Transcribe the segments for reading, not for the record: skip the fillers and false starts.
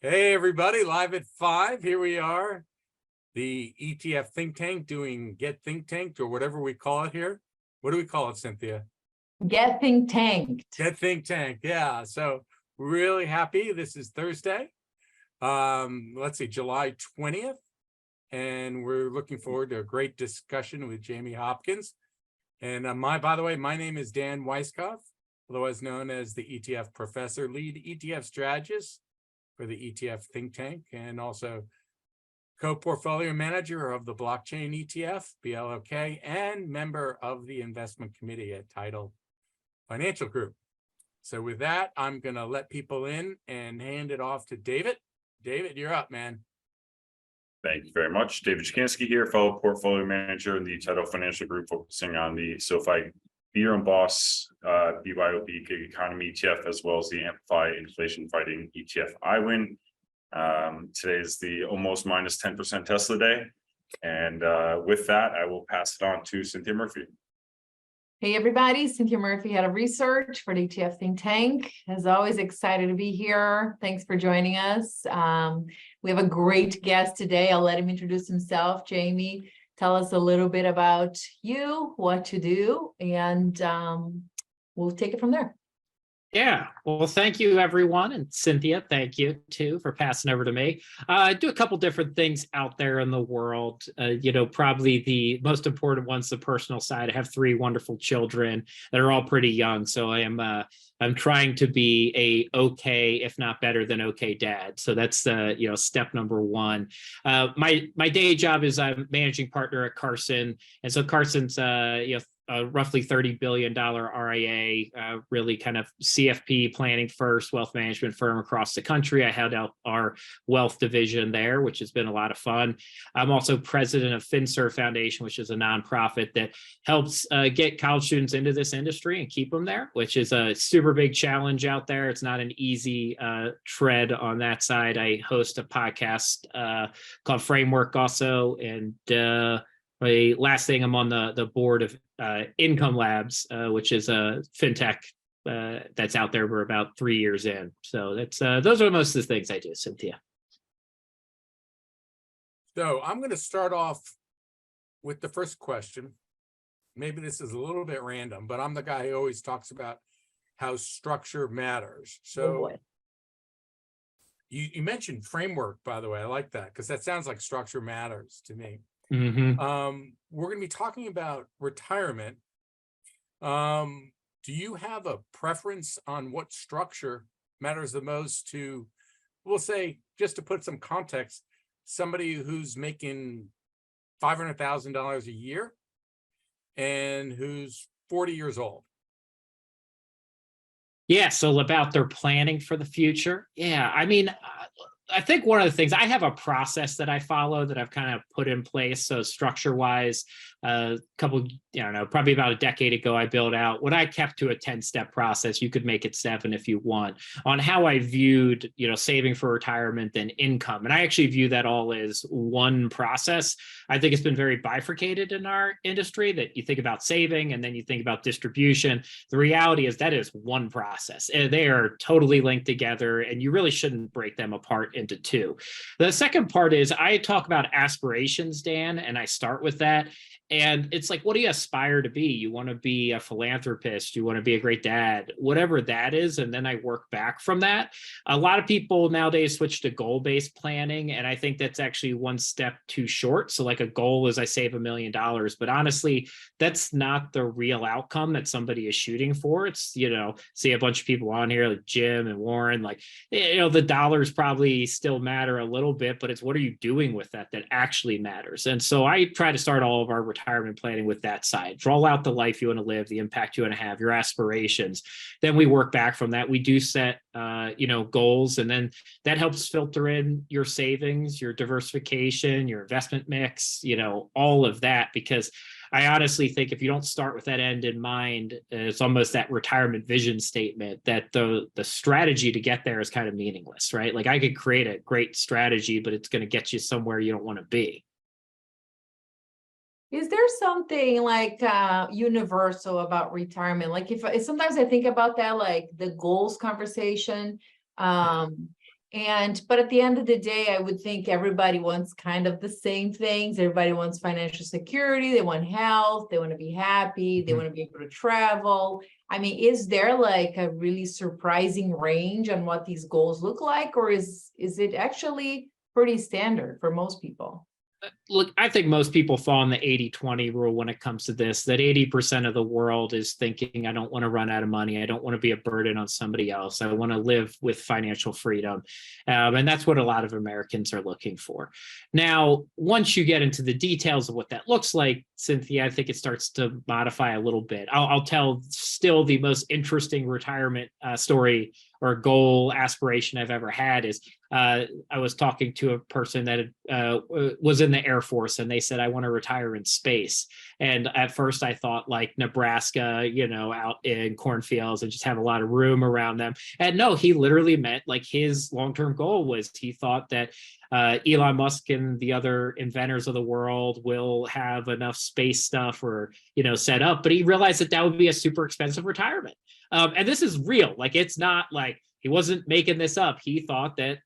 Hey, everybody, live at 5. Here we are, the ETF Think Tank doing Get Think Tanked or whatever we call it here. What do we call it, Cynthia? Get Think Tanked. Get Think Tank. Yeah. So really happy. This is Thursday. Let's see, July 20th. And we're looking forward to a great discussion with Jamie Hopkins. And by the way, my name is Dan Weiskopf, otherwise known as the ETF Professor, lead ETF strategist for the ETF Think Tank, and also co-portfolio manager of the blockchain ETF, BLOK, and member of the investment committee at Tidal Financial Group. So with that, I'm going to let people in and hand it off to David. David, you're up, man. Thank you very much. David Chikansky here, fellow portfolio manager in the Tidal Financial Group, focusing on the SoFi Be Your Own Boss, BYOB Gig Economy ETF, as well as the Amplify Inflation Fighting ETF IWIN. Today is the almost minus 10% Tesla day. And with that, I will pass it on to Cynthia Murphy. Hey, everybody. Cynthia Murphy, head of research for the ETF Think Tank. As always, excited to be here. Thanks for joining us. We have a great guest today. I'll let him introduce himself. Jamie, tell us a little bit about you, what you do, and we'll take it from there. Yeah, well, thank you, everyone. And Cynthia, thank you, too, for passing over to me. I do a couple different things out there in the world. Probably the most important one's the personal side. I have 3 wonderful children that are all pretty young. So I'm trying to be a okay, if not better than okay dad. So that's step number 1. My day job is I'm managing partner at Carson. And so Carson's roughly $30 billion RIA, really kind of CFP planning first wealth management firm across the country. I held out our wealth division there, which has been a lot of fun. I'm also president of FinServe Foundation, which is a nonprofit that helps get college students into this industry and keep them there, which is a super big challenge out there. It's not an easy tread on that side. I host a podcast called Framework also, and the last thing, I'm on the board of Income Labs, which is a fintech that's out there. We're about 3 years in. So that's those are most of the things I do, Cynthia. So I'm going to start off with the first question. Maybe this is a little bit random, but I'm the guy who always talks about how structure matters. So you mentioned framework, by the way. I like that because that sounds like structure matters to me. Mm-hmm. We're going to be talking about retirement. Do you have a preference on what structure matters the most to, we'll say, just to put some context, somebody who's making $500,000 a year and who's 40 years old? Yeah, so about their planning for the future. Yeah, I mean, I think one of the things, I have a process that I follow that I've kind of put in place. So structure-wise, probably about a decade ago, I built out what I kept to a 10-step process. You could make it 7 if you want, on how I viewed, saving for retirement and income. And I actually view that all as one process. I think it's been very bifurcated in our industry, that you think about saving and then you think about distribution. The reality is that is one process. They are totally linked together, and you really shouldn't break them apart into 2. The second part is I talk about aspirations, Dan, and I start with that. And it's like, what do you aspire to be? You want to be a philanthropist, you want to be a great dad, whatever that is. And then I work back from that. A lot of people nowadays switch to goal-based planning, and I think that's actually one step too short. So like a goal is I save $1 million, but honestly, that's not the real outcome that somebody is shooting for. It's, see a bunch of people on here like Jim and Warren, the dollars probably still matter a little bit, but it's what are you doing with that actually matters. And so I try to start all of our retirement planning with that side. Draw out the life you want to live, the impact you want to have, your aspirations. Then we work back from that. We do set, goals, and then that helps filter in your savings, your diversification, your investment mix, all of that. Because I honestly think if you don't start with that end in mind, it's almost that retirement vision statement that the strategy to get there is kind of meaningless, right? Like I could create a great strategy, but it's going to get you somewhere you don't want to be. Is there something like universal about retirement? Like if sometimes I think about that, like the goals conversation, But at the end of the day, I would think everybody wants kind of the same things. Everybody wants financial security, they want health, they want to be happy, they want to be able to travel. I mean, is there like a really surprising range on what these goals look like, or is it actually pretty standard for most people? Look, I think most people fall in the 80-20 rule when it comes to this, that 80% of the world is thinking, I don't want to run out of money. I don't want to be a burden on somebody else. I want to live with financial freedom. And that's what a lot of Americans are looking for. Now, once you get into the details of what that looks like, Cynthia, I think it starts to modify a little bit. I'll tell still the most interesting retirement story or goal aspiration I've ever had is I was talking to a person that was in the Air Force, and they said, I want to retire in space. And at first I thought like Nebraska, out in cornfields and just have a lot of room around them. And no, he literally meant like his long-term goal was he thought that Elon Musk and the other inventors of the world will have enough space stuff or, set up, but he realized that that would be a super expensive retirement. And this is real. Like, it's not like he wasn't making this up. He thought that,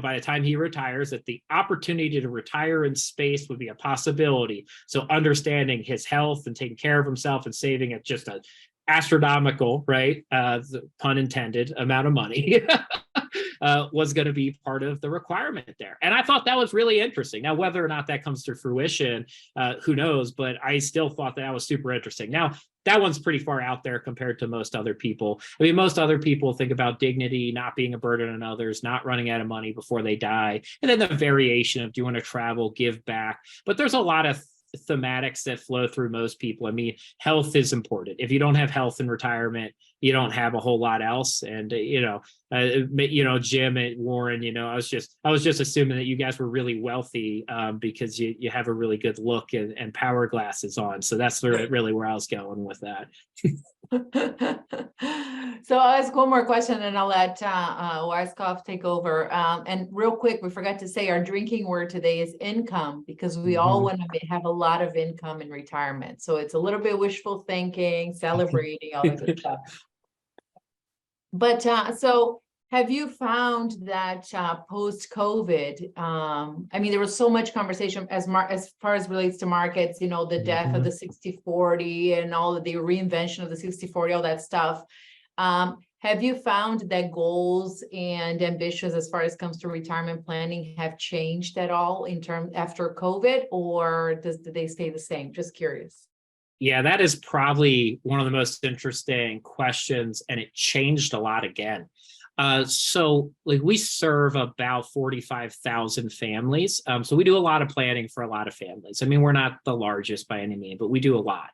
by the time he retires, that the opportunity to retire in space would be a possibility. So understanding his health and taking care of himself and saving at just a astronomical, right, pun intended, amount of money was going to be part of the requirement there. And I thought that was really interesting. Now, whether or not that comes to fruition, who knows, but I still thought that was super interesting. Now, that one's pretty far out there compared to most other people. I mean, most other people think about dignity, not being a burden on others, not running out of money before they die. And then the variation of do you want to travel, give back. But there's a lot of thematics that flow through most people. I mean, health is important. If you don't have health in retirement, you don't have a whole lot else. And Jim and Warren, I was just assuming that you guys were really wealthy because you have a really good look and power glasses on. So that's really where I was going with that. So I'll ask one more question and I'll let Weiskopf take over. And real quick, we forgot to say our drinking word today is income, because we all want to have a lot of income in retirement. So it's a little bit wishful thinking, celebrating, all that good stuff. But so have you found that post-COVID, I mean, there was so much conversation as far as relates to markets, the death of the 60-40 and all of the reinvention of the 60-40, all that stuff. Have you found that goals and ambitions as far as comes to retirement planning have changed at all after COVID, or do they stay the same? Just curious. Yeah, that is probably one of the most interesting questions, and it changed a lot again. So like we serve about 45,000 families. So we do a lot of planning for a lot of families. I mean, we're not the largest by any means, but we do a lot.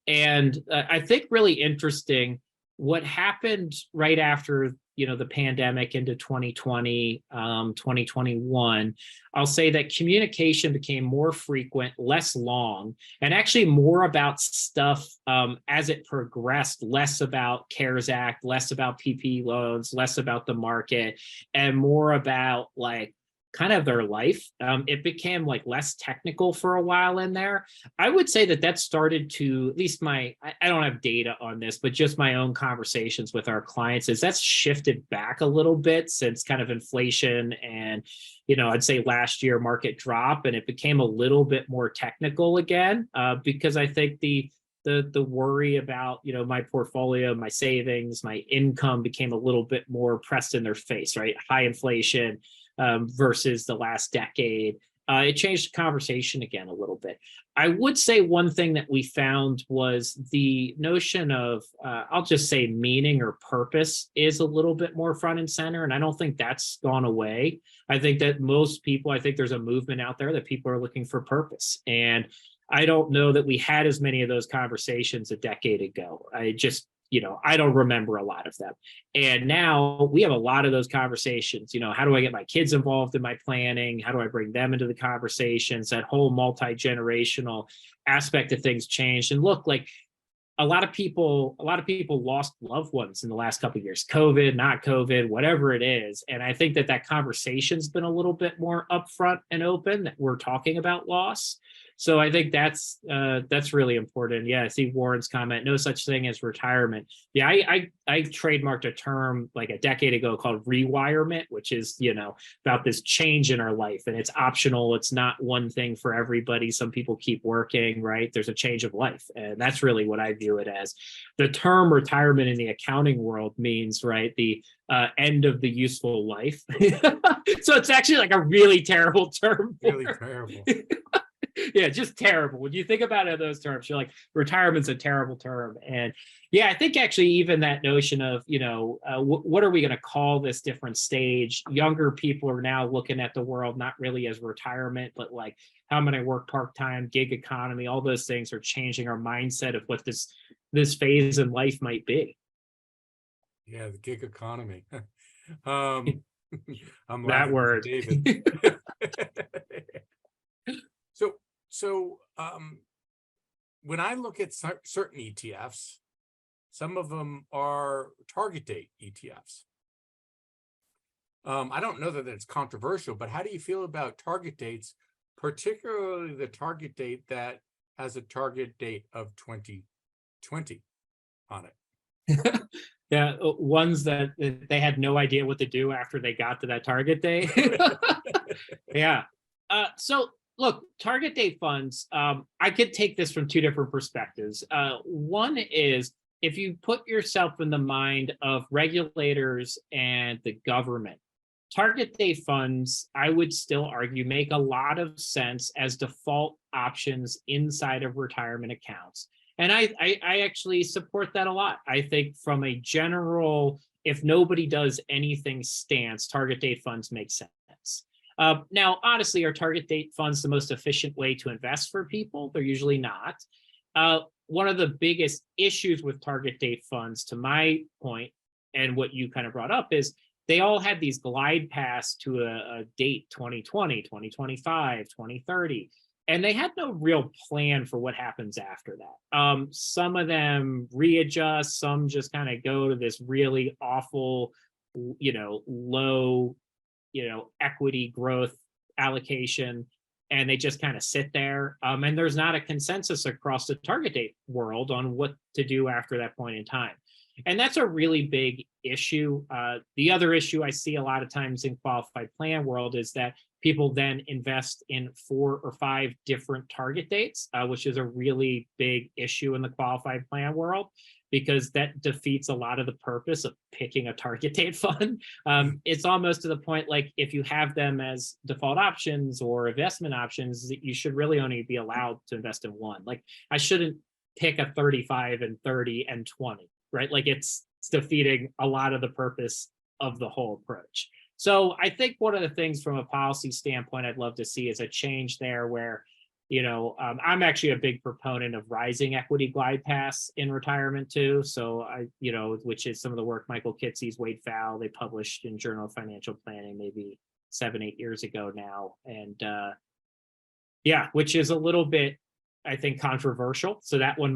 And I think really interesting what happened right after the pandemic into 2020, 2021, I'll say that communication became more frequent, less long, and actually more about stuff as it progressed, less about CARES Act, less about PPP loans, less about the market, and more about like kind of their life. It became like less technical for a while in there. I would say that started to, at least I don't have data on this, but just my own conversations with our clients is that's shifted back a little bit since kind of inflation and, I'd say last year market drop, and it became a little bit more technical again, because I think the worry about, my portfolio, my savings, my income became a little bit more pressed in their face, right? High inflation, versus the last decade. It changed the conversation again a little bit. I would say one thing that we found was the notion of, I'll just say meaning or purpose is a little bit more front and center. And I don't think that's gone away. I think that most people, I think there's a movement out there that people are looking for purpose. And I don't know that we had as many of those conversations a decade ago. I don't remember a lot of them. And now we have a lot of those conversations. How do I get my kids involved in my planning? How do I bring them into the conversations? That whole multi-generational aspect of things changed. And look, like a lot of people lost loved ones in the last couple of years, COVID, not COVID, whatever it is. And I think that conversation's been a little bit more upfront and open, that we're talking about loss. So I think that's really important. Yeah, I see Warren's comment, no such thing as retirement. Yeah, I trademarked a term like a decade ago called rewirement, which is, about this change in our life, and it's optional. It's not one thing for everybody. Some people keep working, right? There's a change of life. And that's really what I view it as. The term retirement in the accounting world means, right, the end of the useful life. So it's actually like a really terrible term. Really terrible. Yeah, just terrible. When you think about it in those terms, you're like, retirement's a terrible term. And yeah, I think actually even that notion of, what are we going to call this different stage? Younger people are now looking at the world not really as retirement, but like, how am I going to work part-time, gig economy? All those things are changing our mindset of what this phase in life might be. Yeah, the gig economy. I'm That laughing word. with David. So when I look at certain ETFs, some of them are target date ETFs. I don't know that it's controversial, but how do you feel about target dates, particularly the target date that has a target date of 2020 on it? Yeah, ones that they had no idea what to do after they got to that target date. Yeah. So look, target date funds, I could take this from two different perspectives. One is if you put yourself in the mind of regulators and the government, target date funds, I would still argue, make a lot of sense as default options inside of retirement accounts. And I actually support that a lot. I think from a general, if nobody does anything stance, target date funds make sense. Now, honestly, are target date funds the most efficient way to invest for people? They're usually not. One of the biggest issues with target date funds, to my point, and what you kind of brought up, is they all had these glide paths to a date, 2020, 2025, 2030. And they had no real plan for what happens after that. Some of them readjust, some just kind of go to this really awful, low, equity growth allocation, and they just kind of sit there. And there's not a consensus across the target date world on what to do after that point in time. And that's a really big issue. The other issue I see a lot of times in qualified plan world is that people then invest in 4 or 5 different target dates, which is a really big issue in the qualified plan world, because that defeats a lot of the purpose of picking a target date fund. It's almost to the point, like if you have them as default options or investment options, you should really only be allowed to invest in one. Like I shouldn't pick a 35 and 30 and 20, right? Like it's defeating a lot of the purpose of the whole approach. So I think one of the things from a policy standpoint I'd love to see is a change there where, I'm actually a big proponent of rising equity glide paths in retirement too. So which is some of the work Michael Kitcey's, Wade Fowle, they published in Journal of Financial Planning maybe 7-8 years ago now. And which is a little bit, I think, controversial. So that one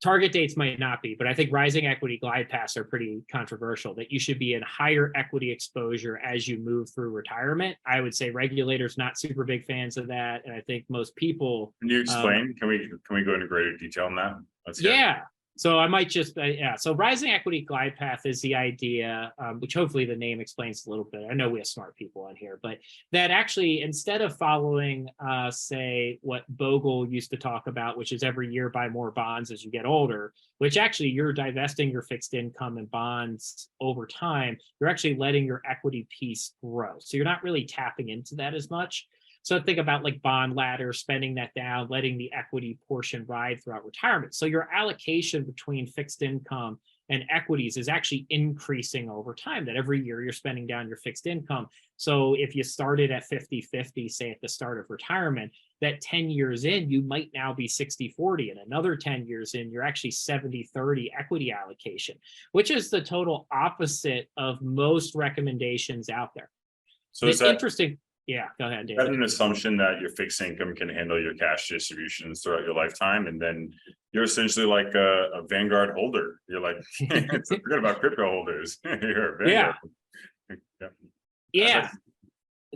target dates might not be, but I think rising equity glide paths are pretty controversial, that you should be in higher equity exposure as you move through retirement. I would say regulators not super big fans of that. And I think most people. Can you explain? Can we go into greater detail on that? Yeah. So I might just, so rising equity glide path is the idea, which hopefully the name explains a little bit. I know we have smart people on here, but that actually, instead of following, say, what Bogle used to talk about, which is every year buy more bonds as you get older, which actually you're divesting your fixed income and bonds over time, you're actually letting your equity piece grow. So you're not really tapping into that as much. So think about like bond ladder, spending that down, letting the equity portion ride throughout retirement. So your allocation between fixed income and equities is actually increasing over time, that every year you're spending down your fixed income. So if you started at 50-50, say at the start of retirement, that 10 years in, you might now be 60-40, and another 10 years in, you're actually 70-30 equity allocation, which is the total opposite of most recommendations out there. So is that interesting? Yeah, go ahead, David. Is that an assumption that your fixed income can handle your cash distributions throughout your lifetime, and then you're essentially like a Vanguard holder? You're like, forget about crypto holders. You're a Vanguard. Yeah.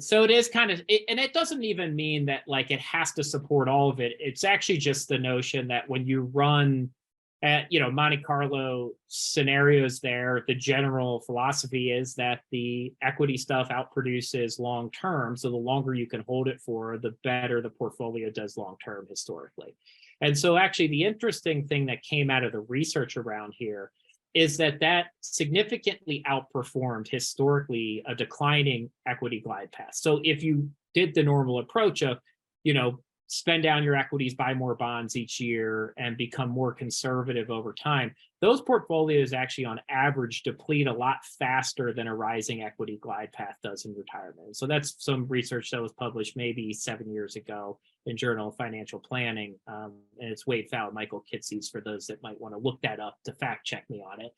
So it is kind of, and it doesn't even mean that like it has to support all of it. It's actually just the notion that when you run at, Monte Carlo scenarios there, the general philosophy is that the equity stuff outproduces long term. So the longer you can hold it for, the better the portfolio does long term historically. And so actually the interesting thing that came out of the research around here is that significantly outperformed historically a declining equity glide path. So if you did the normal approach of, spend down your equities, buy more bonds each year, and become more conservative over time, those portfolios actually on average deplete a lot faster than a rising equity glide path does in retirement. So that's some research that was published maybe 7 years ago in Journal of Financial Planning. And it's Wade Fowle, Michael Kitces, for those that might want to look that up to fact check me on it.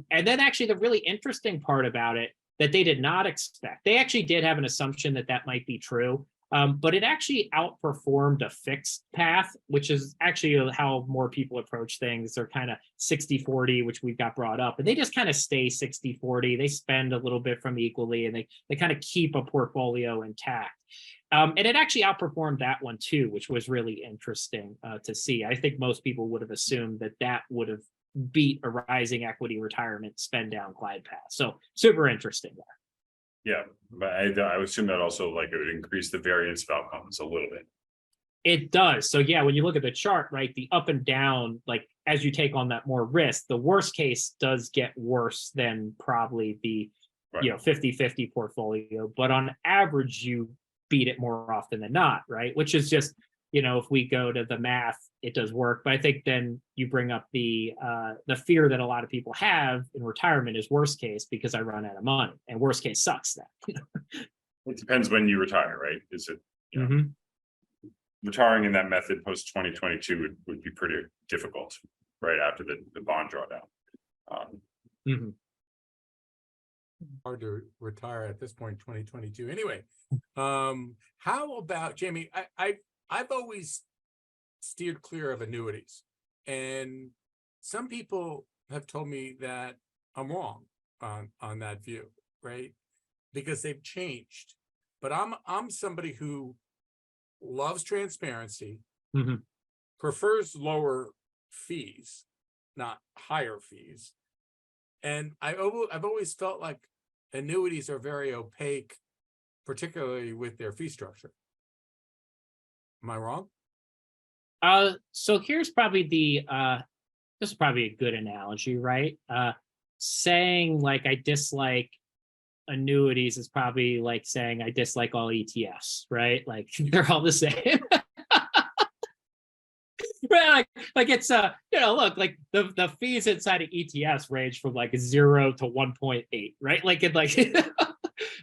And then actually the really interesting part about it that they did not expect, they actually did have an assumption that might be true. But it actually outperformed a fixed path, which is actually how more people approach things. They're kind of 60-40, which we've got brought up, and they just kind of stay 60-40. They spend a little bit from equally, and they kind of keep a portfolio intact. And it actually outperformed that one too, which was really interesting to see. I think most people would have assumed that would have beat a rising equity retirement spend down glide path. So super interesting there. Yeah, but I would assume that also like it would increase the variance of outcomes a little bit. It does. So yeah, when you look at the chart, right, the up and down, like as you take on that more risk, the worst case does get worse than probably the, Right. 50-50 portfolio. But on average, you beat it more often than not, right? Which is just, if we go to the math, it does work. But I think then you bring up the fear that a lot of people have in retirement is worst case because I run out of money, and worst case sucks then. It depends when you retire, right? Is it retiring in that method post 2022 would be pretty difficult right after the bond drawdown. Hard to retire at this point, 2022. Anyway, how about Jamie? I've always steered clear of annuities, and some people have told me that I'm wrong on that view, right? Because they've changed. But I'm somebody who loves transparency, prefers lower fees, not higher fees. And I've always felt like annuities are very opaque, particularly with their fee structure. Am I wrong? So here's probably this is probably a good analogy, right? Saying like I dislike annuities is probably like saying I dislike all ETFs, right? Like they're all the same. Right, like it's look, like the fees inside of ETFs range from like 0 to 1.8, right? Like it like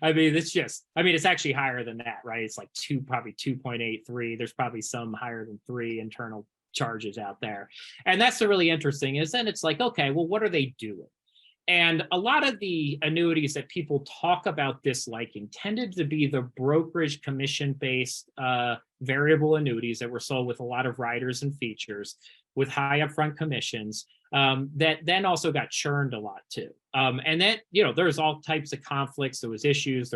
it's actually higher than that, right? It's like probably 2.83. There's probably some higher than 3 internal charges out there. And that's the really interesting is then it's like, okay, well, what are they doing? And a lot of the annuities that people talk about disliking tended to be the brokerage commission-based variable annuities that were sold with a lot of riders and features with high upfront commissions that then also got churned a lot too. And then, there's all types of conflicts. There was issues.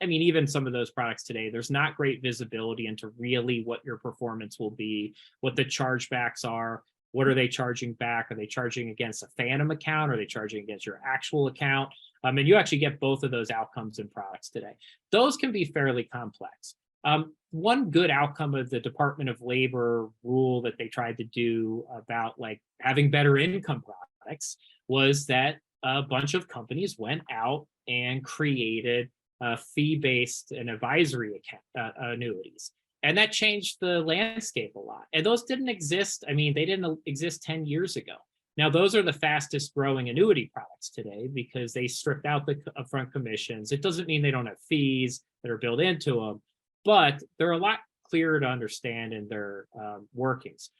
Even some of those products today, there's not great visibility into really what your performance will be, what the chargebacks are. What are they charging back? Are they charging against a phantom account? Are they charging against your actual account? And you actually get both of those outcomes in products today. Those can be fairly complex. One good outcome of the Department of Labor rule that they tried to do about like having better income products was that a bunch of companies went out and created fee-based and advisory account, annuities. And that changed the landscape a lot. And those didn't exist. They didn't exist 10 years ago. Now, those are the fastest growing annuity products today because they stripped out the upfront commissions. It doesn't mean they don't have fees that are built into them, but they're a lot clearer to understand in their workings.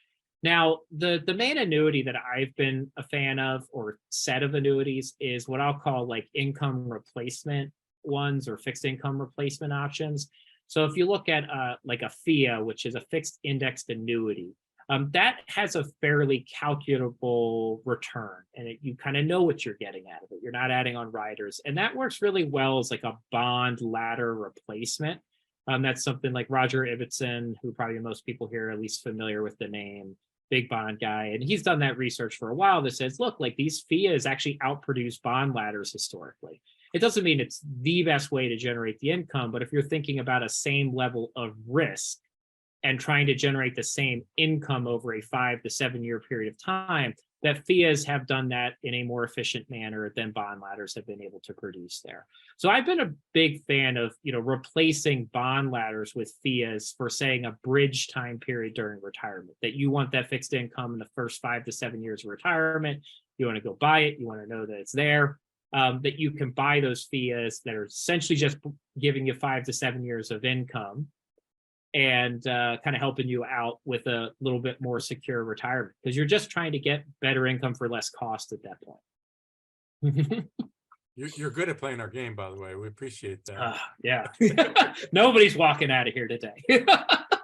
Now, the main annuity that I've been a fan of or set of annuities is what I'll call like income replacement ones or fixed income replacement options. So if you look at like a FIA, which is a fixed indexed annuity, that has a fairly calculable return, and you kind of know what you're getting out of it. You're not adding on riders, and that works really well as like a bond ladder replacement. That's something like Roger Ibbotson, who probably most people here are at least familiar with the name, big bond guy, and he's done that research for a while that says, look, like these FIAs actually outproduce bond ladders historically. It doesn't mean it's the best way to generate the income, but if you're thinking about a same level of risk and trying to generate the same income over a 5 to 7 year period of time, that FIAs have done that in a more efficient manner than bond ladders have been able to produce there. So I've been a big fan of, replacing bond ladders with FIAs for saying a bridge time period during retirement, that you want that fixed income in the first 5 to 7 years of retirement. You want to go buy it. You want to know that it's there. That you can buy those FIAs that are essentially just giving you 5 to 7 years of income and kind of helping you out with a little bit more secure retirement, because you're just trying to get better income for less cost at that point. You're good at playing our game, by the way. We appreciate that. Yeah. Nobody's walking out of here today.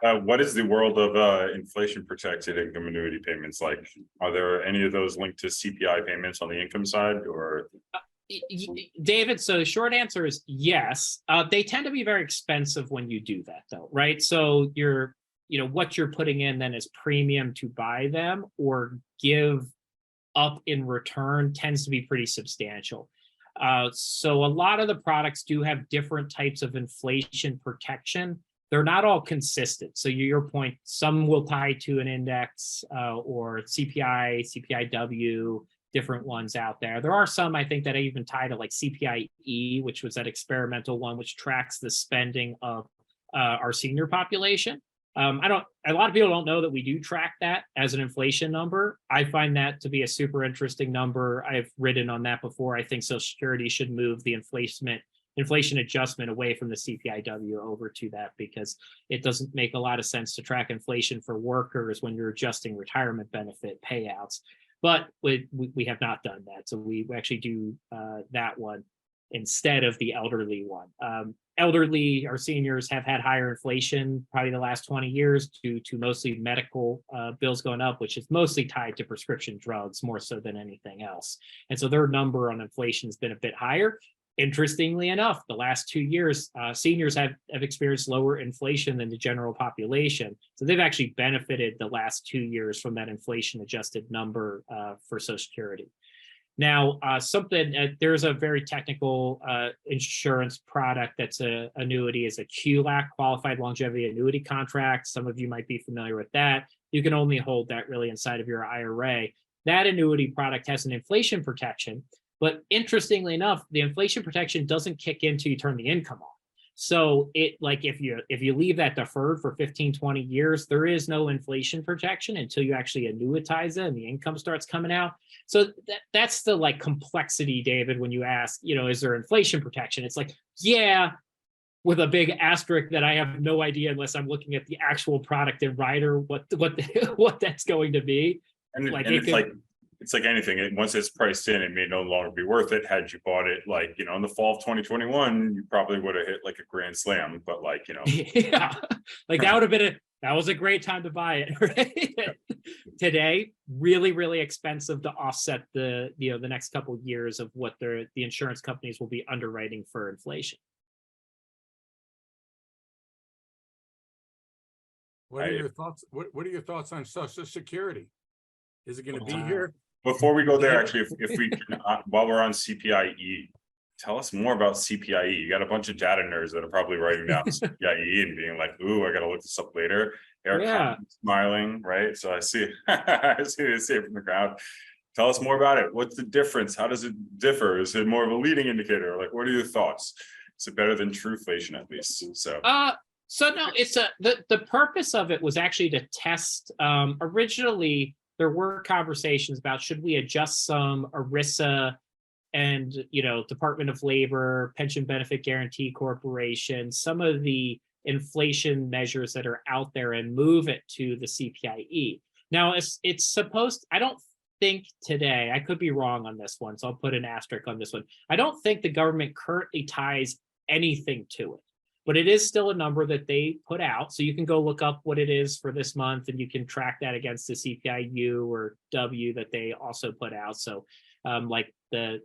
What is the world of inflation protected income annuity payments like? Are there any of those linked to CPI payments on the income side, or? David, so the short answer is yes. They tend to be very expensive when you do that, though, right? So what you're putting in then is premium to buy them or give up in return tends to be pretty substantial. So a lot of the products do have different types of inflation protection. They're not all consistent. So your point, some will tie to an index or CPI, CPIW, different ones out there. There are some, I think, that I even tie to like CPIE, which was that experimental one, which tracks the spending of our senior population. A lot of people don't know that we do track that as an inflation number. I find that to be a super interesting number. I've written on that before. I think Social Security should move the inflation adjustment away from the CPIW over to that, because it doesn't make a lot of sense to track inflation for workers when you're adjusting retirement benefit payouts. But we have not done that. So we actually do that one instead of the elderly one. Elderly or seniors have had higher inflation probably the last 20 years due to mostly medical bills going up, which is mostly tied to prescription drugs more so than anything else. And so their number on inflation has been a bit higher. Interestingly enough, the last 2 years, seniors have experienced lower inflation than the general population. So they've actually benefited the last 2 years from that inflation adjusted number for Social Security. Now, there's a very technical insurance product that's an annuity, is a QLAC, Qualified Longevity Annuity Contract. Some of you might be familiar with that. You can only hold that really inside of your IRA. That annuity product has an inflation protection. But interestingly enough, the inflation protection doesn't kick in until you turn the income on. So if you leave that deferred for 15, 20 years, there is no inflation protection until you actually annuitize it and the income starts coming out. So that's the complexity, David, when you ask, is there inflation protection? It's like, yeah, with a big asterisk that I have no idea unless I'm looking at the actual product and rider what that's going to be. It's like anything. Once it's priced in, it may no longer be worth it. Had you bought it in the fall of 2021, you probably would have hit like a grand slam. But yeah, that would have been that was a great time to buy it. Right? Today, really, really expensive to offset the next couple of years of what the insurance companies will be underwriting for inflation. What are your thoughts? What are your thoughts on Social Security? Is it going to be here? Before we go there, actually, if we can, while we're on CPIE, tell us more about CPIE. You got a bunch of data nerds that are probably writing down CPIE and being like, "Ooh, I got to look this up later." Eric smiling, right? So I see, I see it from the crowd. Tell us more about it. What's the difference? How does it differ? Is it more of a leading indicator? What are your thoughts? Is it better than Trueflation at least? So no, it's the purpose of it was actually to test. Originally, there were conversations about should we adjust some ERISA and Department of Labor, Pension Benefit Guaranty Corporation, some of the inflation measures that are out there and move it to the CPIE. Now it's supposed, I don't think today, I could be wrong on this one, so I'll put an asterisk on this one. I don't think the government currently ties anything to it. but it is still a number that they put out. So you can go look up what it is for this month, and you can track that against the CPI-U or W that they also put out. So like the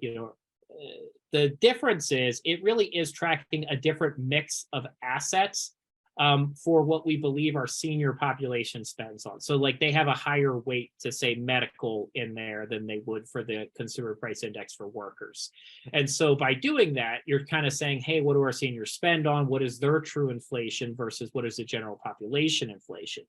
difference is it really is tracking a different mix of assets for what we believe our senior population spends on. So like they have a higher weight to say medical in there than they would for the consumer price index for workers. And so by doing that, you're kind of saying, hey, what do our seniors spend on? What is their true inflation versus what is the general population inflation?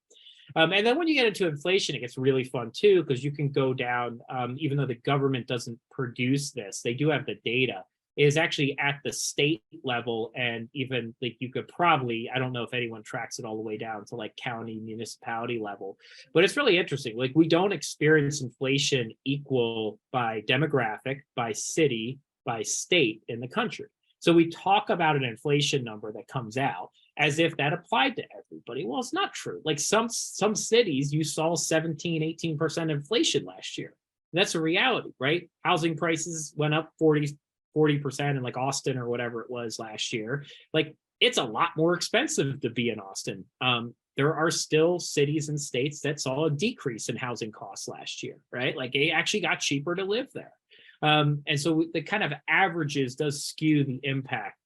And then when you get into inflation, it gets really fun too, because you can go down, even though the government doesn't produce this, they do have the data. It is actually at the state level, and even like you could probably, I don't know if anyone tracks it all the way down to like county municipality level, but it's really interesting. Like we don't experience inflation equal by demographic, by city, by state in the country. So we talk about an inflation number that comes out as if that applied to everybody. Well, it's not true. Like some cities, you saw 17, 18% inflation last year. That's a reality, right? Housing prices went up 40% in like Austin or whatever it was last year. Like it's a lot more expensive to be in Austin. There are still cities and states that saw a decrease in housing costs last year, right? Like it actually got cheaper to live there. And so the kind of averages does skew the impact.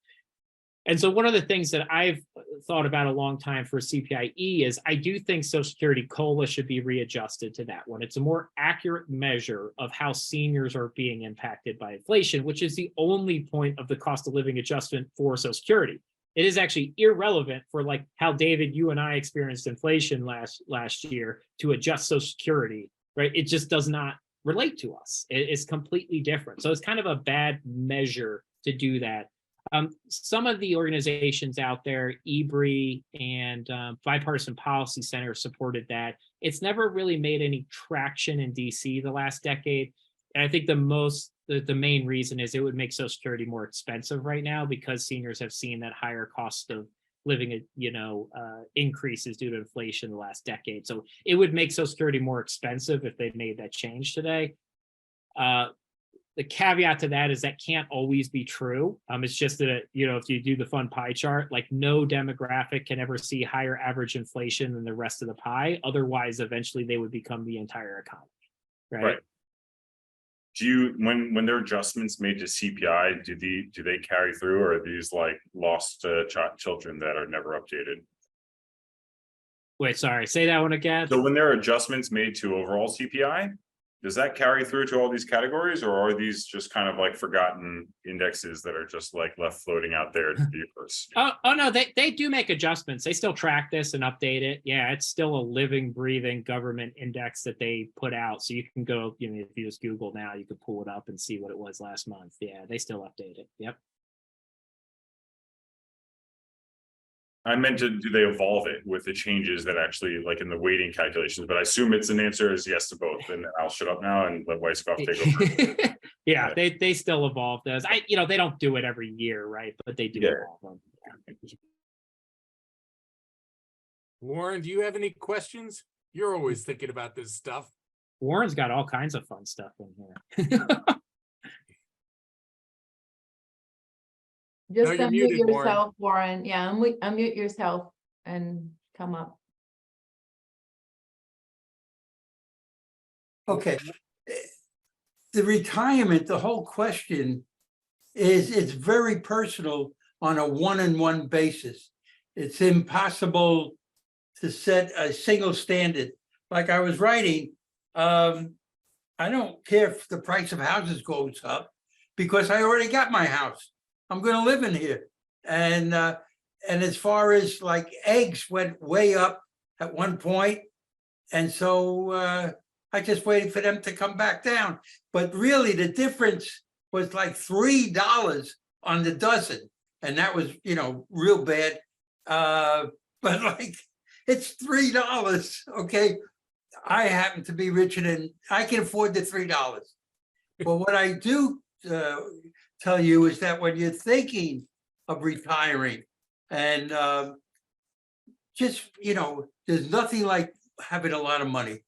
And so one of the things that I've thought about a long time for CPI-E is I do think Social Security COLA should be readjusted to that one. It's a more accurate measure of how seniors are being impacted by inflation, which is the only point of the cost of living adjustment for Social Security. It is actually irrelevant for like how David, you and I experienced inflation last year to adjust Social Security, right? It just does not relate to us. It's completely different. So it's kind of a bad measure to do that. Some of the organizations out there, EBRI and Bipartisan Policy Center supported that. It's never really made any traction in DC the last decade. And I think the main reason is it would make Social Security more expensive right now because seniors have seen that higher cost of living, increases due to inflation the last decade. So it would make Social Security more expensive if they made that change today. The caveat to that is that can't always be true. It's just that, if you do the fun pie chart, like no demographic can ever see higher average inflation than the rest of the pie. Otherwise, eventually they would become the entire economy, right? Do you, when there are adjustments made to CPI, do they carry through, or are these like lost children that are never updated? Wait, sorry, say that one again. So when there are adjustments made to overall CPI, does that carry through to all these categories, or are these just kind of like forgotten indexes that are just like left floating out there to the universe? Oh no, they do make adjustments. They still track this and update it. Yeah, it's still a living, breathing government index that they put out. So you can go, if you just Google now, you could pull it up and see what it was last month. Yeah, they still update it. Yep. I meant to, do they evolve it with the changes that actually like in the weighting calculations, but I assume it's an answer is yes to both, and I'll shut up now and let Weisskopf take over. Yeah, they still evolve those. They don't do it every year, right? But they do evolve them. Warren, do you have any questions? You're always thinking about this stuff. Warren's got all kinds of fun stuff in here. Just you're unmute muted, yourself, Warren. Yeah, unmute yourself and come up. Okay. The retirement, the whole question is it's very personal on a one-on-one basis. It's impossible to set a single standard. Like I was writing, I don't care if the price of houses goes up because I already got my house. I'm going to live in here. And as far as like eggs went way up at one point. And so I just waited for them to come back down. But really the difference was like $3 on the dozen. And that was, real bad. But like, it's $3. Okay. I happen to be richer than, I can afford the $3. But what I do tell you is that when you're thinking of retiring and just, there's nothing like having a lot of money,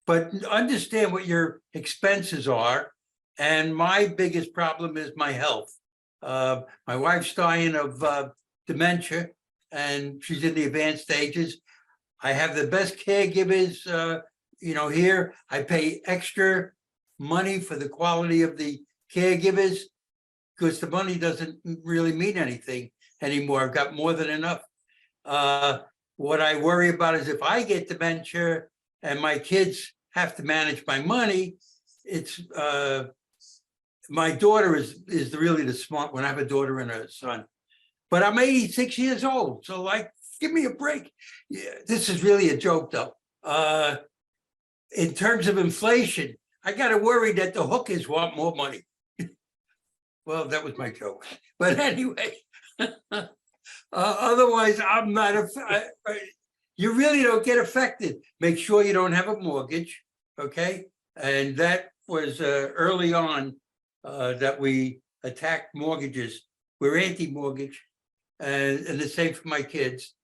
but understand what your expenses are. And my biggest problem is my health. My wife's dying of dementia, and she's in the advanced stages. I have the best caregivers, here. I pay extra money for the quality of the caregivers because the money doesn't really mean anything anymore. I've got more than enough. What I worry about is if I get dementia and my kids have to manage my money, it's my daughter is really the smart one. I have a daughter and a son, but I'm 86 years old, so like, give me a break. Yeah, this is really a joke, though. In terms of inflation, I got to worry that the hookers want more money. Well, that was my joke, but anyway. Otherwise, I'm not. You really don't get affected. Make sure you don't have a mortgage, okay? And that was early on that we attacked mortgages. We're anti-mortgage, and the same for my kids.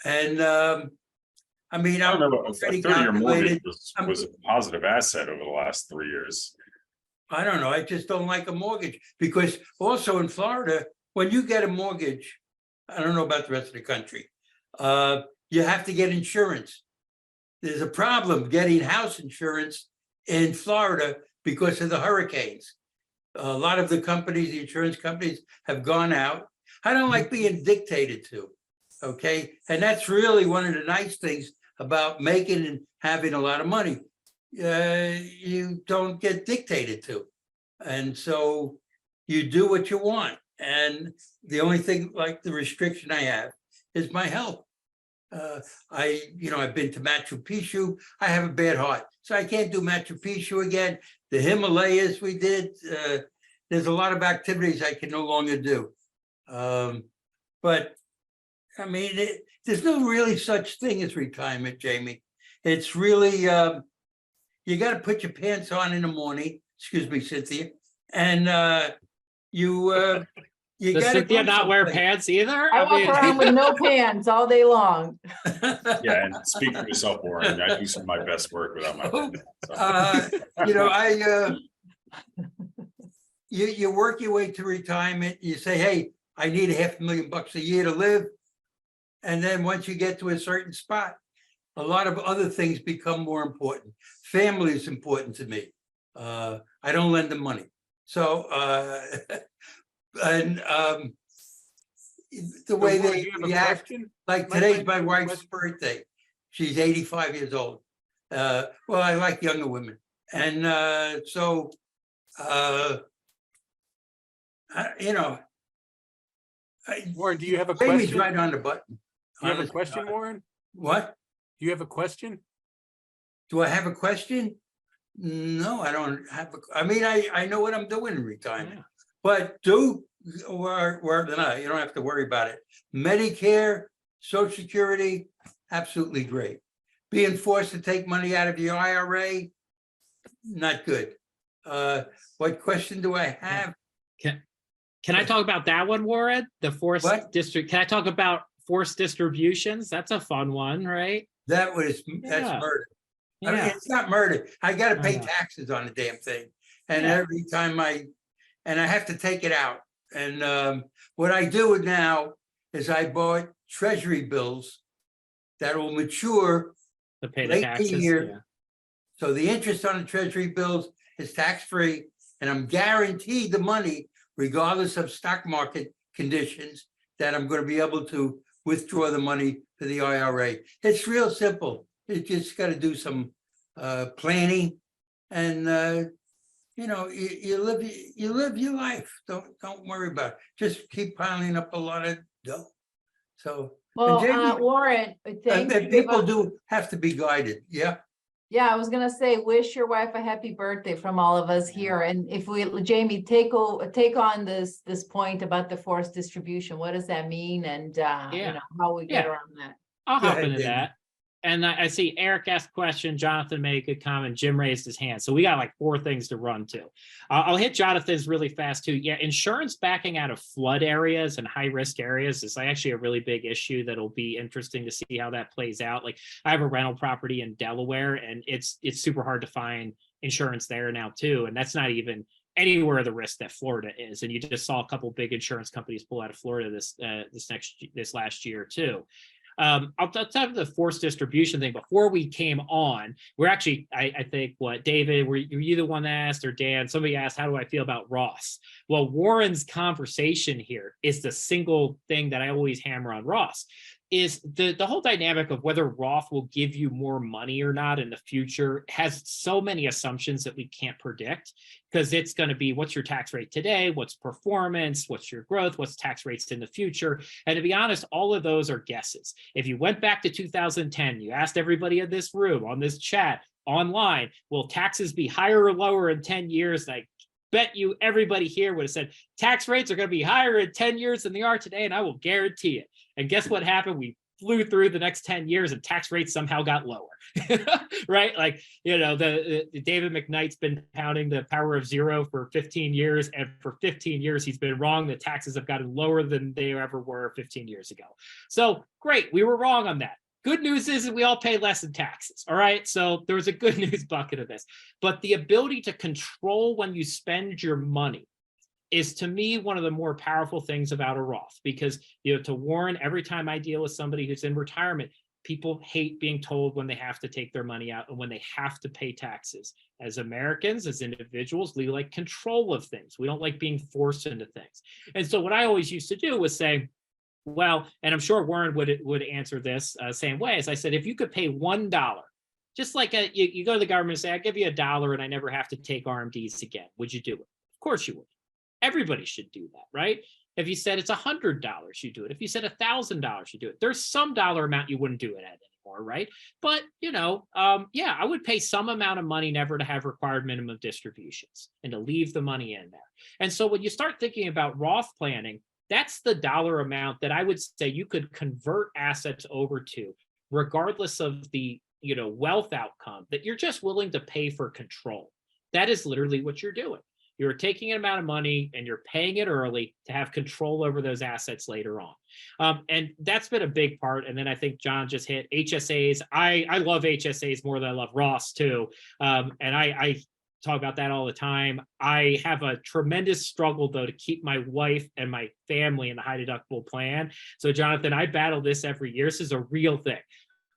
And I mean, I I'm don't know, a pretty 30-year mortgage calculated. was a positive asset over the last 3 years. I don't know. I just don't like a mortgage because also in Florida, when you get a mortgage, I don't know about the rest of the country, you have to get insurance. There's a problem getting house insurance in Florida because of the hurricanes. A lot of the companies, the insurance companies, have gone out. I don't like being dictated to, okay? And that's really one of the nice things about making and having a lot of money. You don't get dictated to. And so you do what you want. And the only thing, like the restriction I have, is my health. I've been to Machu Picchu. I have a bad heart, so I can't do Machu Picchu again. The Himalayas we did. There's a lot of activities I can no longer do. But I mean, there's no really such thing as retirement, Jamie. It's really, you got to put your pants on in the morning. Excuse me, Cynthia. And you Does got Cynthia not wear pants either? I walk around with no pants all day long. Yeah, and speak for yourself, Warren. I do some of my best work without my. You work your way to retirement. You say, hey, I need $500,000 a year to live. And then once you get to a certain spot, a lot of other things become more important. Family is important to me. I don't lend them money. So, the way Warren, they do you have a react, question? like Mike, today's Mike, my do you have a wife's question? birthday. She's 85 years old. Well, I like younger women. And Warren, do you have a Jamie's question? right on the button. Do you have a Honest to question, God. Warren? What? Do you have a question? Do I have a question? No, I don't have I mean, I know what I'm doing in retirement, Yeah. but you don't have to worry about it. Medicare, Social Security, absolutely great. Being forced to take money out of your IRA, not good. What question do I have? Can I talk about that one, Warren? The forced What? district. Can I talk about forced distributions? That's a fun one, right? That's Yeah. murder. I mean, Yeah. it's not murder. I got to I pay know. taxes on the damn thing. And Yeah. every time I have to take it out. And what I do now is I bought treasury bills that will mature To pay the late in the taxes. year. Yeah. So the interest on the treasury bills is tax-free, and I'm guaranteed the money regardless of stock market conditions that I'm going to be able to withdraw the money to the IRA. It's real simple. You just got to do some planning, and you live your life. Don't worry about it. Just keep piling up a lot of dough. So, Well, Jamie, Warren, thank and you. people do have to be guided. Yeah. Yeah, I was gonna say, wish your wife a happy birthday from all of us here. And if Jamie, take on this point about the forced distribution, what does that mean? And how we get Yeah. around that. I'll Go hop ahead, into Jamie. that. And I see Eric asked a question, Jonathan made a good comment, Jim raised his hand. So we got like 4 things to run to. I'll hit Jonathan's really fast too. Yeah, insurance backing out of flood areas and high risk areas is actually a really big issue that'll be interesting to see how that plays out. Like I have a rental property in Delaware and it's super hard to find insurance there now too. And that's not even anywhere the risk that Florida is. And you just saw a couple big insurance companies pull out of Florida this last year too. I'll talk the forced distribution thing. Before we came on, we're actually, I think, what, David, were you the one that asked, or Dan? Somebody asked, how do I feel about Ross? Well, Warren's conversation here is the single thing that I always hammer on Ross, is the whole dynamic of whether Roth will give you more money or not in the future has so many assumptions that we can't predict, because it's going to be, what's your tax rate today? What's performance? What's your growth? What's tax rates in the future? And to be honest, all of those are guesses. If you went back to 2010, you asked everybody in this room, on this chat, online, will taxes be higher or lower in 10 years? I bet you everybody here would have said tax rates are going to be higher in 10 years than they are today, and I will guarantee it. And guess what happened? We flew through the next 10 years and tax rates somehow got lower, right? Like, you know, the David McKnight's been pounding the power of zero for 15 years. And for 15 years, he's been wrong. The taxes have gotten lower than they ever were 15 years ago. So great, we were wrong on that. Good news is that we all pay less in taxes, all right? So there was a good news bucket of this. But the ability to control when you spend your money is, to me, one of the more powerful things about a Roth, because, you know, to Warren, every time I deal with somebody who's in retirement, people hate being told when they have to take their money out and when they have to pay taxes. As Americans, as individuals, we like control of things. We don't like being forced into things. And so what I always used to do was say, well, and I'm sure Warren would answer this same way, as I said, if you could pay $1, just like you go to the government and say, I give you $1 and I never have to take RMDs again, would you do it? Of course you would. Everybody should do that, right? If you said it's $100, you do it. If you said $1,000, you do it. There's some dollar amount you wouldn't do it at anymore, right? But, you know, yeah, I would pay some amount of money never to have required minimum distributions and to leave the money in there. And so when you start thinking about Roth planning, that's the dollar amount that I would say you could convert assets over to, regardless of the, you know, wealth outcome, that you're just willing to pay for control. That is literally what you're doing. You're taking an amount of money and you're paying it early to have control over those assets later on. And that's been a big part. And then I think John just hit HSAs. I love HSAs more than I love Roths too. And I talk about that all the time. I have a tremendous struggle, though, to keep my wife and my family in the high deductible plan. So Jonathan, I battle this every year. This is a real thing.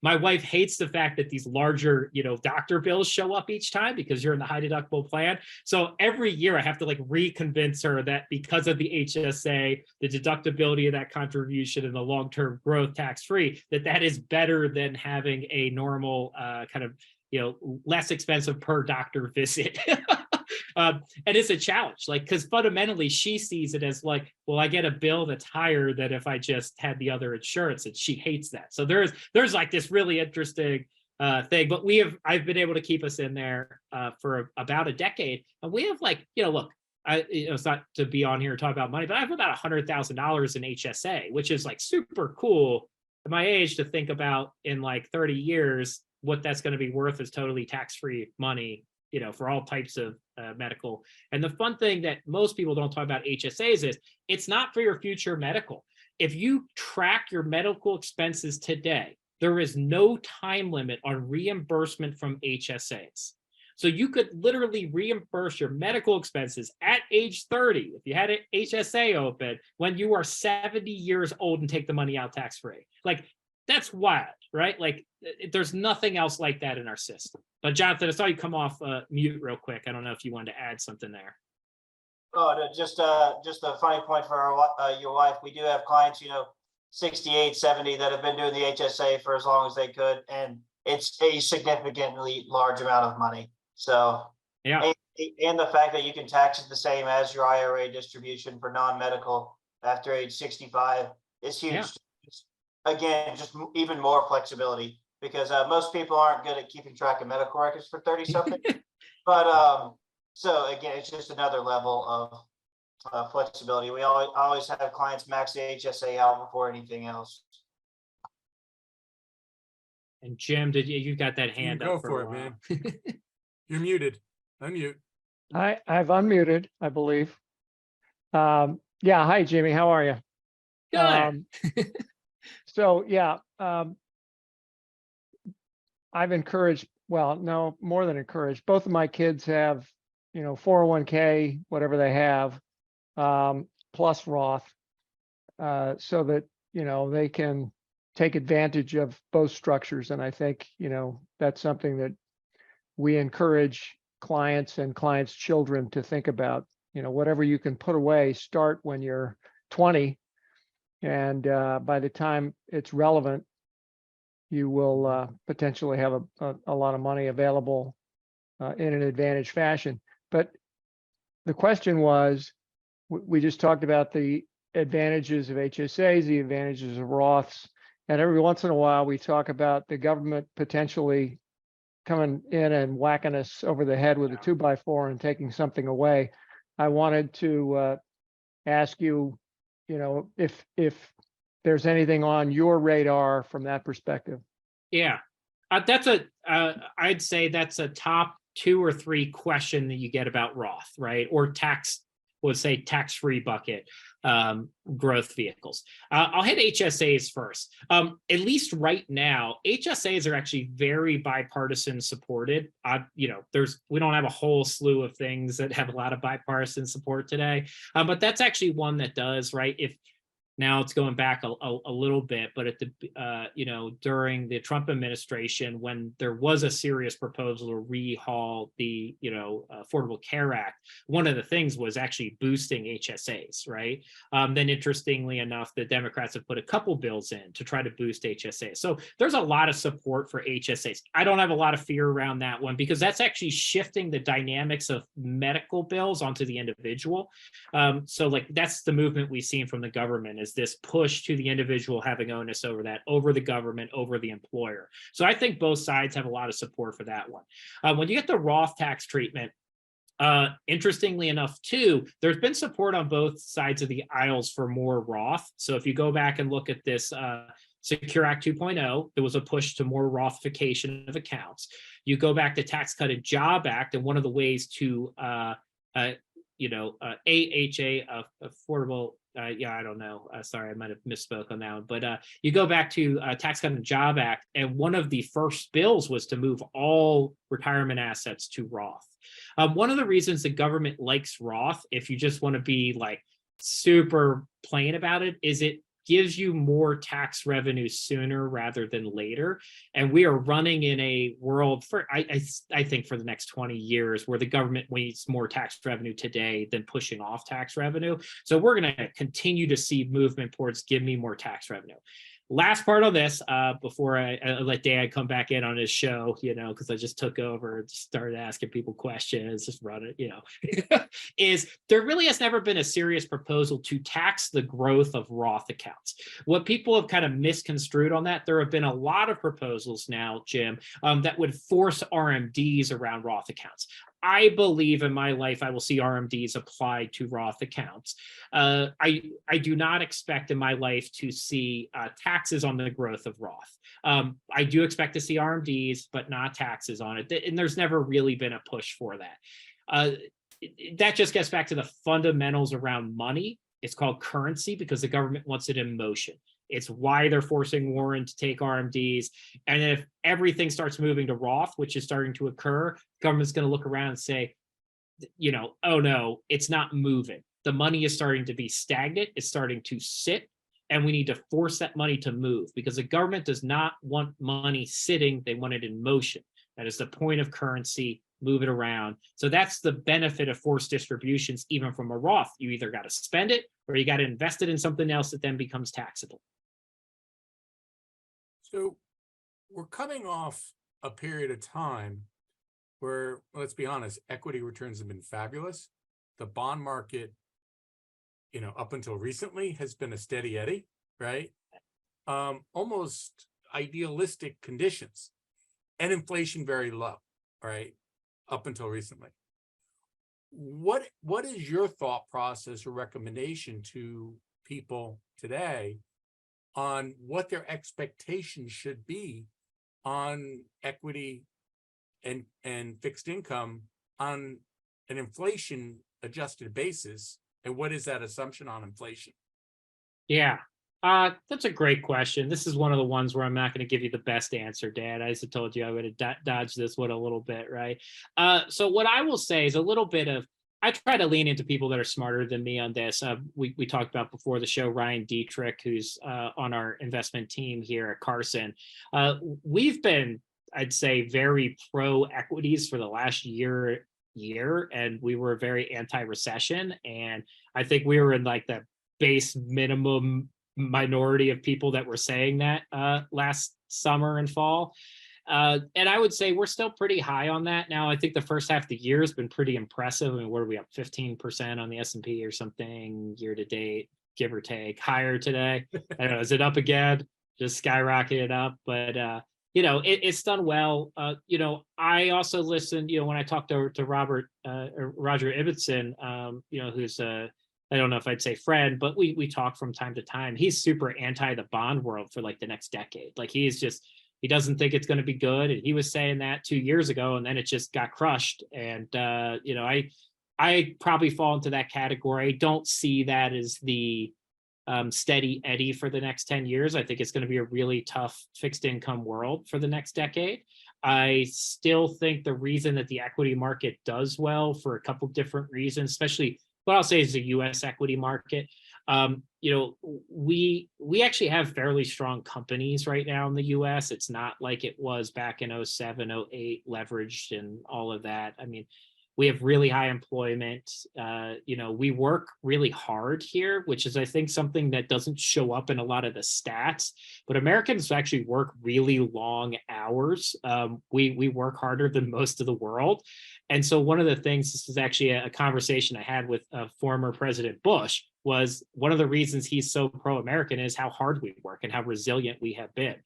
My wife hates the fact that these larger, you know, doctor bills show up each time because you're in the high deductible plan. So every year I have to like reconvince her that because of the HSA, the deductibility of that contribution and the long-term growth tax-free, that is better than having a normal kind of, you know, less expensive per doctor visit. And it's a challenge, like, because fundamentally she sees it as like, well, I get a bill that's higher than if I just had the other insurance, and she hates that. So there's like this really interesting thing, but I've been able to keep us in there for about a decade, and we have, like, you know, look, it's not to be on here and talk about money, but I have about $100,000 in HSA, which is like super cool at my age to think about in like 30 years what that's going to be worth as totally tax-free money, you know, for all types of medical. And the fun thing that most people don't talk about HSAs is it's not for your future medical. If you track your medical expenses today, there is no time limit on reimbursement from HSAs. So you could literally reimburse your medical expenses at age 30, if you had an HSA open, when you are 70 years old and take the money out tax-free. Like, that's wild, right? Like, there's nothing else like that in our system. But Jonathan, I saw you come off mute real quick. I don't know if you wanted to add something there. Oh, no, just a funny point for your wife. We do have clients, you know, 68, 70 that have been doing the HSA for as long as they could, and it's a significantly large amount of money. So, yeah, and the fact that you can tax it the same as your IRA distribution for non-medical after age 65 is huge. Yeah. Again, just even more flexibility, because most people aren't good at keeping track of medical records for 30 something. But so again, it's just another level of flexibility. We always have clients max the HSA out before anything else. And Jim, you got that hand Go up for it, man. You're muted. Unmute. I've unmuted, I believe. Yeah, hi Jamie, how are you? Good. So yeah, I've encouraged, well, no, more than encouraged. Both of my kids have 401k, whatever they have, plus Roth, so that, they can take advantage of both structures. And I think, that's something that we encourage clients and clients' children to think about. Whatever you can put away, start when you're 20. And by the time it's relevant, you will potentially have a lot of money available in an advantage fashion. But the question was, we just talked about the advantages of HSAs, the advantages of Roths, and every once in a while we talk about the government potentially coming in and whacking us over the head with a 2x4 and taking something away. I wanted to ask you, if there's anything on your radar from that perspective. Yeah, I'd say that's a top 2 or 3 question that you get about Roth, right? Or tax-free bucket growth vehicles. I'll hit HSAs first. At least right now, HSAs are actually very bipartisan supported. We don't have a whole slew of things that have a lot of bipartisan support today, but that's actually one that does, right? If now it's going back a little bit, but at the during the Trump administration, when there was a serious proposal to rehaul the Affordable Care Act, one of the things was actually boosting HSAs, right? Then interestingly enough, the Democrats have put a couple bills in to try to boost HSAs. So there's a lot of support for HSAs. I don't have a lot of fear around that one because that's actually shifting the dynamics of medical bills onto the individual. So like that's the movement we've seen from the government, is this push to the individual having onus over that, over the government, over the employer. So I think both sides have a lot of support for that one. When you get the Roth tax treatment, interestingly enough, too, there's been support on both sides of the aisles for more Roth. So if you go back and look at this Secure Act 2.0, there was a push to more Rothification of accounts. You go back to Tax Cut and Job Act, and one of the ways to AHA, affordable. I don't know. Sorry, I might have misspoke on that one. But you go back to Tax Cut and Job Act, and one of the first bills was to move all retirement assets to Roth. One of the reasons the government likes Roth, if you just want to be like super plain about it, is it gives you more tax revenue sooner rather than later. And we are running in a world for, I think for the next 20 years where the government needs more tax revenue today than pushing off tax revenue. So we're going to continue to see movement towards give me more tax revenue. Last part on this, before I let Dan come back in on his show, because I just took over and started asking people questions, just run it, is there really has never been a serious proposal to tax the growth of Roth accounts. What people have kind of misconstrued on that, there have been a lot of proposals now, Jim, that would force RMDs around Roth accounts. I believe in my life I will see RMDs applied to Roth accounts. I do not expect in my life to see taxes on the growth of Roth. I do expect to see RMDs, but not taxes on it. And there's never really been a push for that. That just gets back to the fundamentals around money. It's called currency because the government wants it in motion. It's why they're forcing Warren to take RMDs. And if everything starts moving to Roth, which is starting to occur, government's going to look around and say, oh no, it's not moving. The money is starting to be stagnant. It's starting to sit. And we need to force that money to move because the government does not want money sitting. They want it in motion. That is the point of currency. Move it around. So that's the benefit of forced distributions, even from a Roth. You either got to spend it or you got to invest it in something else that then becomes taxable. So we're coming off a period of time where, let's be honest, equity returns have been fabulous. The bond market, up until recently has been a steady Eddie, right? Almost idealistic conditions and inflation very low, right? Up until recently. What is your thought process or recommendation to people today on what their expectations should be on equity and fixed income on an inflation adjusted basis? And what is that assumption on inflation? Yeah, That's a great question. This is one of the ones where I'm not going to give you the best answer, Dan. I just told you I would have dodged this one a little bit, right? So what I will say is a little bit of, I try to lean into people that are smarter than me on this. We talked about before the show, Ryan Dietrich, who's on our investment team here at Carson. We've been, I'd say, very pro equities for the last year, and we were very anti-recession. And I think we were in like the base minimum minority of people that were saying that last summer and fall. And I would say we're still pretty high on that now. I think the first half of the year has been pretty impressive. I mean, what are we up 15% on the S&P or something year to date, give or take? Higher today. I don't know. Is it up again? Just skyrocketed up. But it's done well. I also listened. When I talked to Roger Ibbotson, who's I don't know if I'd say friend, but we talk from time to time. He's super anti the bond world for like the next decade. Like he doesn't think it's going to be good. And he was saying that 2 years ago, and then it just got crushed. And, I probably fall into that category. I don't see that as the steady Eddie for the next 10 years. I think it's going to be a really tough fixed income world for the next decade. I still think the reason that the equity market does well for a couple different reasons, especially what I'll say is the U.S. equity market. We actually have fairly strong companies right now in the U.S. It's not like it was back in 07, 08, leveraged and all of that. I mean, we have really high employment. We work really hard here, which is, I think, something that doesn't show up in a lot of the stats. But Americans actually work really long hours. We work harder than most of the world. And so one of the things, this is actually a conversation I had with former President Bush, was one of the reasons he's so pro-American is how hard we work and how resilient we have been.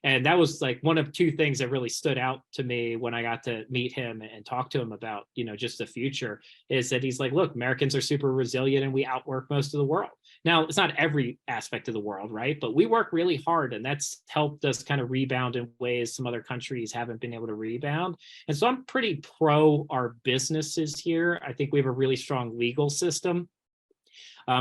And that was like one of two things that really stood out to me when I got to meet him and talk to him about, just the future, is that he's like, look, Americans are super resilient and we outwork most of the world. Now, it's not every aspect of the world, right? But we work really hard, and that's helped us kind of rebound in ways some other countries haven't been able to rebound. And so I'm pretty pro our businesses here. I think we have a really strong legal system.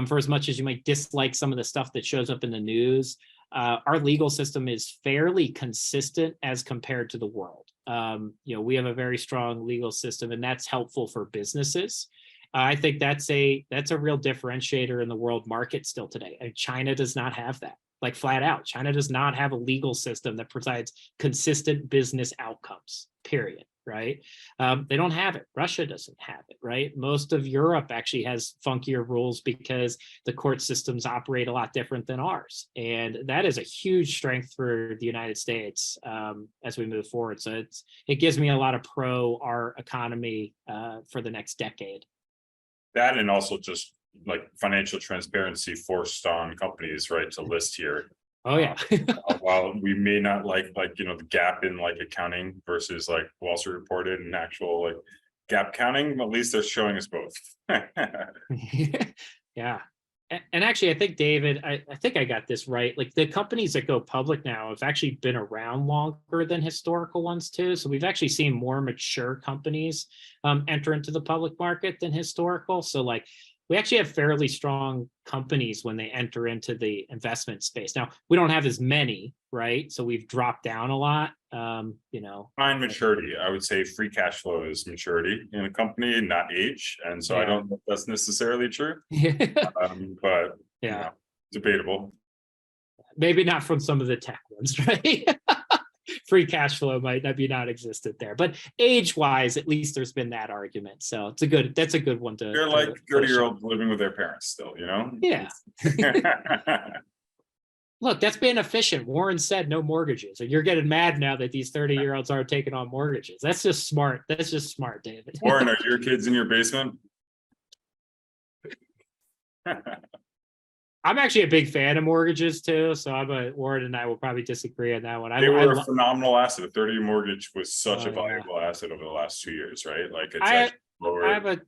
For as much as you might dislike some of the stuff that shows up in the news, our legal system is fairly consistent as compared to the world. We have a very strong legal system, and that's helpful for businesses. I think that's a real differentiator in the world market still today. And China does not have that, like flat out. China does not have a legal system that provides consistent business outcomes, period. Right? They don't have it. Russia doesn't have it, right? Most of Europe actually has funkier rules because the court systems operate a lot different than ours. And that is a huge strength for the United States as we move forward. So it gives me a lot of pro our economy for the next decade. That, and also just like financial transparency forced on companies, right, to list here. Oh yeah. While we may not like the gap in like accounting versus like Wall Street reported and actual like gap counting, at least they're showing us both. Yeah. And actually, I think, David, I think I got this right. Like the companies that go public now have actually been around longer than historical ones too. So we've actually seen more mature companies enter into the public market than historical. So like, we actually have fairly strong companies when they enter into the investment space. Now, we don't have as many, right? So we've dropped down a lot, Find maturity. I would say free cash flow is maturity in a company, not age. And so I don't know if that's necessarily true, but yeah, debatable. Maybe not from some of the tech ones, right? Free cash flow might not be non-existent there, but age-wise, at least there's been that argument. So that's a good one to. They're like 30-year-olds living with their parents still, Yeah. Look, that's being efficient. Warren said no mortgages, and you're getting mad now that these 30-year-olds aren't taking on mortgages. That's just smart. That's just smart, David. Warren, are your kids in your basement? I'm actually a big fan of mortgages too, so Warren and I will probably disagree on that one. They were a phenomenal asset. A 30-year mortgage was such a yeah. valuable asset over the last 2 years, right? Like it's I lower. have a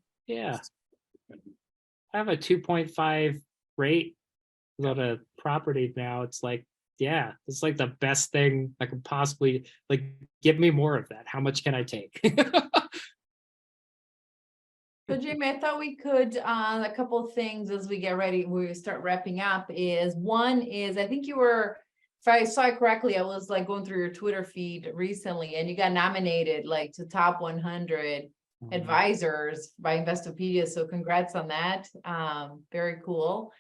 2.5 rate on a property now. It's like, yeah, it's like the best thing I could possibly, like, give me more of that. How much can I take? So Jamie, I thought we could, a couple of things as we get ready, we start wrapping up is, one is, I think you were, if I saw it correctly, I was like going through your Twitter feed recently and you got nominated like to top 100 advisors by Investopedia. So congrats on that. Very cool.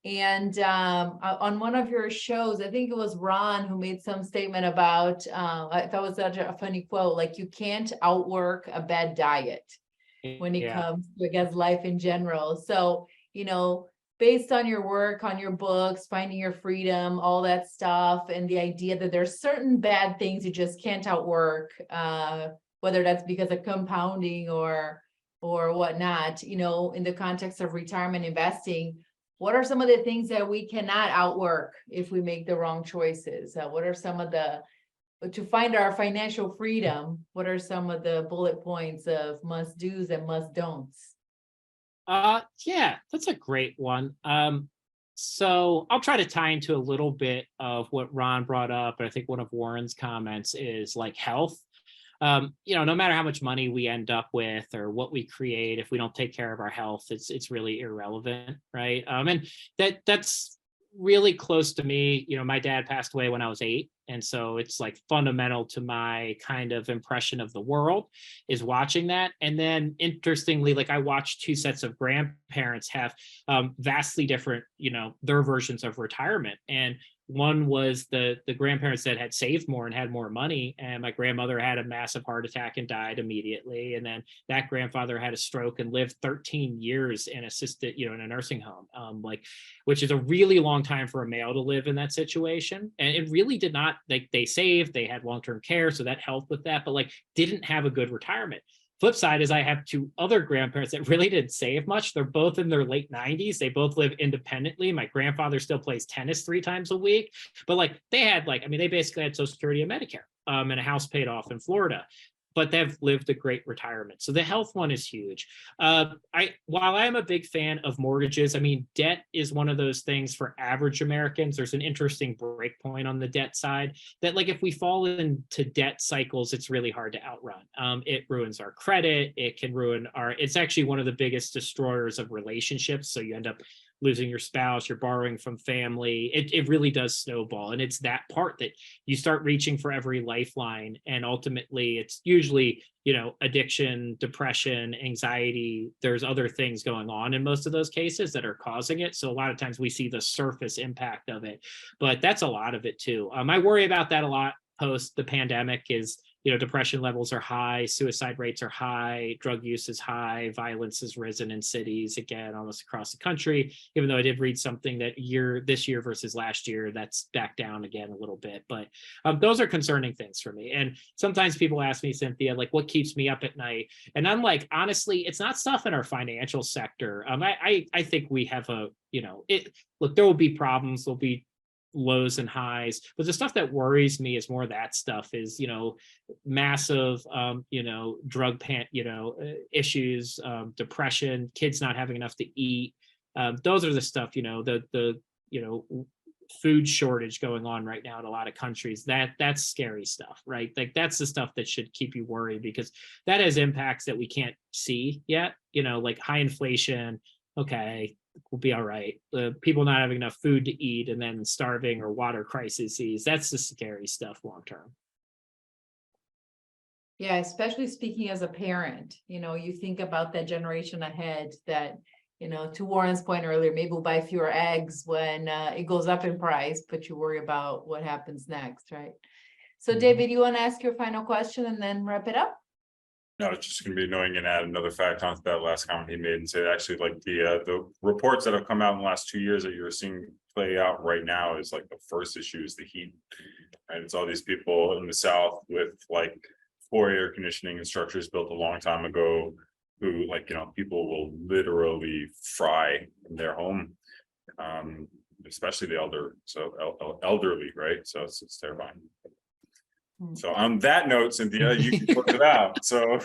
And on one of your shows, I think it was Ron who made some statement about, I thought it was such a funny quote, like you can't outwork a bad diet when it comes to, I guess, life in general. So, you know, based on your work, on your books, finding your freedom, all that stuff, and the idea that there's certain bad things you just can't outwork, whether that's because of compounding or whatnot, you know, in the context of retirement investing, what are some of the things that we cannot outwork if we make the wrong choices? What are some of the, to find our financial freedom, what are some of the bullet points of must do's and must don'ts? Yeah, that's a great one. So I'll try to tie into a little bit of what Ron brought up. I think one of Warren's comments is like health. You know, no matter how much money we end up with or what we create, if we don't take care of our health, it's really irrelevant, right? And that's really close to me. You know, my dad passed away when I was 8. And so it's like fundamental to my kind of impression of the world is watching that. And then interestingly, like I watched 2 sets of grandparents have vastly different, you know, their versions of retirement. And one was the grandparents that had saved more and had more money. And my grandmother had a massive heart attack and died immediately. And then that grandfather had a stroke and lived 13 years in assisted, you know, in a nursing home, like, which is a really long time for a male to live in that situation. And it really did not, like they saved, they had long-term care. So that helped with that, but like didn't have a good retirement. Flip side is I have 2 other grandparents that really didn't save much. They're both in their late 90s. They both live independently. My grandfather still plays tennis 3 times a week, but like they had like, I mean, they basically had Social Security and Medicare and a house paid off in Florida, but they've lived a great retirement. So the health one is huge. While I am a big fan of mortgages, I mean, debt is one of those things for average Americans. There's an interesting break point on the debt side that like, if we fall into debt cycles, it's really hard to outrun. It ruins our credit. It can ruin it's actually one of the biggest destroyers of relationships. So you end up losing your spouse, you're borrowing from family. It really does snowball. And it's that part that you start reaching for every lifeline. And ultimately it's usually, you know, addiction, depression, anxiety. There's other things going on in most of those cases that are causing it. So a lot of times we see the surface impact of it, but that's a lot of it too. I worry about that a lot post the pandemic is, you know, depression levels are high, suicide rates are high, drug use is high, violence has risen in cities, again, almost across the country, even though I did read something that this year versus last year, that's back down again a little bit. But those are concerning things for me. And sometimes people ask me, Cynthia, like, what keeps me up at night? And I'm like, honestly, it's not stuff in our financial sector. I think we have look, there will be problems, there'll be lows and highs, but the stuff that worries me is more that stuff is, you know, massive, drug issues, depression, kids not having enough to eat. Those are the stuff, you know, the food shortage going on right now in a lot of countries. That's scary stuff, right? Like that's the stuff that should keep you worried because that has impacts that we can't see yet, you know, like high inflation. Okay, we'll be all right. People not having enough food to eat and then starving or water crises. That's the scary stuff long term. Yeah, especially speaking as a parent, you know, you think about that generation ahead that, you know, to Warren's point earlier, maybe we'll buy fewer eggs when it goes up in price, but you worry about what happens next, right? So David, you want to ask your final question and then wrap it up? No, it's just going to be annoying and add another fact onto that last comment he made and say actually like the reports that have come out in the last 2 years that you're seeing play out right now is like the first issue is the heat. And it's all these people in the South with like 4 air conditioning and structures built a long time ago who like, you know, people will literally fry in their home, especially the elderly, right? So it's terrifying. So on that note, Cynthia, you can close it out. So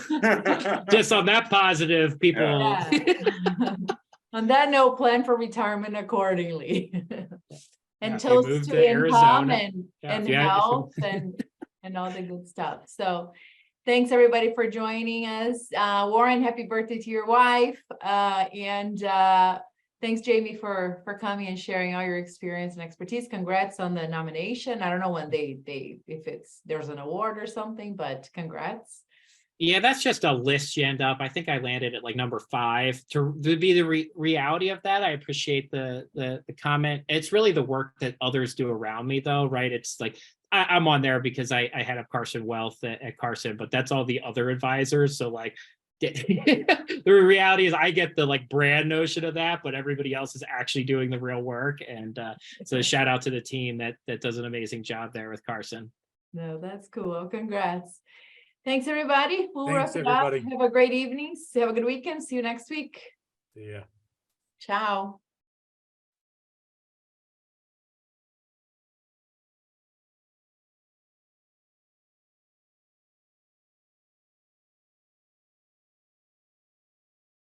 just on that positive, people. Yeah. On that note, plan for retirement accordingly. And toast to income and health and all the good stuff. So Thanks, everybody, for joining us. Warren, happy birthday to your wife. Thanks, Jamie, for coming and sharing all your experience and expertise. Congrats on the nomination. I don't know when if there's an award or something, but congrats. Yeah, that's just a list you end up. I think I landed at like number 5. To be the reality of that, I appreciate the comment. It's really the work that others do around me, though, right? It's like I'm on there because I had a Carson Wealth at Carson, but that's all the other advisors. So like the reality is I get the like brand notion of that, but everybody else is actually doing the real work. And so shout out to the team that does an amazing job there with Carson. No, that's cool. Congrats. Thanks, everybody. We'll Thanks, wrap it up. everybody. Have a great evening. Have a good weekend. See you next week. Yeah. Ciao.